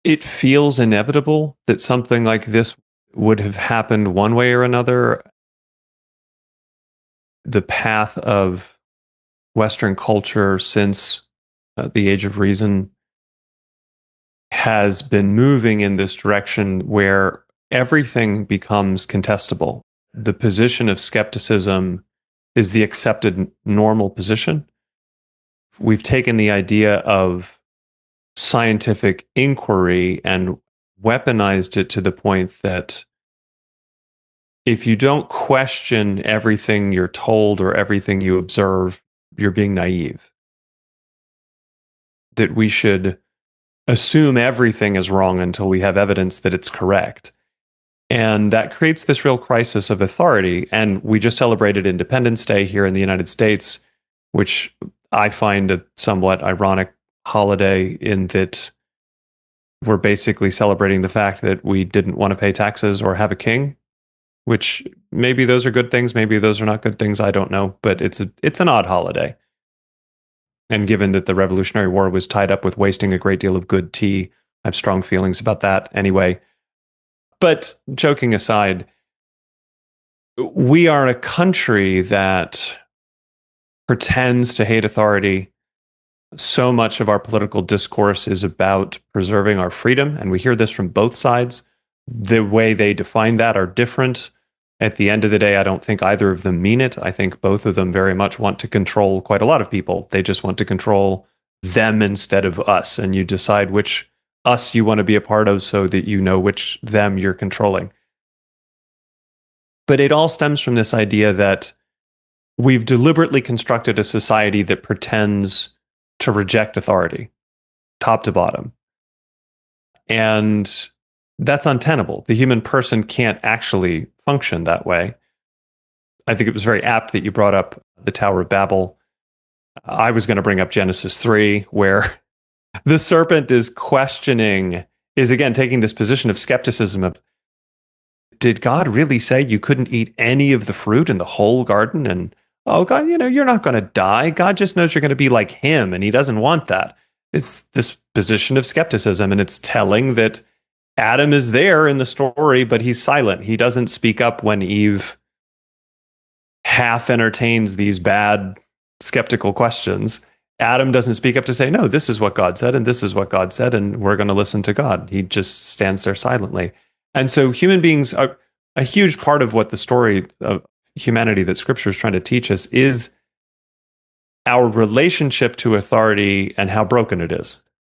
It feels inevitable that something like this would have happened one way or another. The path of Western culture since the Age of Reason has been moving in this direction where everything becomes contestable. The position of skepticism is the accepted normal position. We've taken the idea of scientific inquiry and weaponized it to the point that if you don't question everything you're told or everything you observe, you're being naive. That we should assume everything is wrong until we have evidence that it's correct. And that creates this real crisis of authority. And we just celebrated Independence Day here in the United States, which I find a somewhat ironic holiday in that we're basically celebrating the fact that we didn't want to pay taxes or have a king, which maybe those are good things, maybe those are not good things, I don't know, but it's an odd holiday. And given that the Revolutionary War was tied up with wasting a great deal of good tea, I have strong feelings about that anyway. But joking aside, we are a country that pretends to hate authority. So much of our political discourse is about preserving our freedom, and we hear this from both sides. The way they define that are different. At the end of the day, I don't think either of them mean it. I think both of them very much want to control quite a lot of people. They just want to control them instead of us, and you decide which us you want to be a part of so that you know which them you're controlling. But it all stems from this idea that we've deliberately constructed a society that pretends to reject authority, top to bottom. And that's untenable. The human person can't actually function that way. I think it was very apt that you brought up the Tower of Babel. I was going to bring up Genesis 3, where the serpent is again taking this position of skepticism of, did God really say you couldn't eat any of the fruit in the whole garden? And, oh, God, you're not going to die. God just knows you're going to be like him, and he doesn't want that. It's this position of skepticism, and it's telling that Adam is there in the story, but he's silent. He doesn't speak up when Eve half entertains these bad skeptical questions. Adam doesn't speak up to say, no, this is what God said, and this is what God said, and we're going to listen to God. He just stands there silently. And so human beings are a huge part of what the story of humanity that Scripture is trying to teach us is our relationship to authority and how broken it is.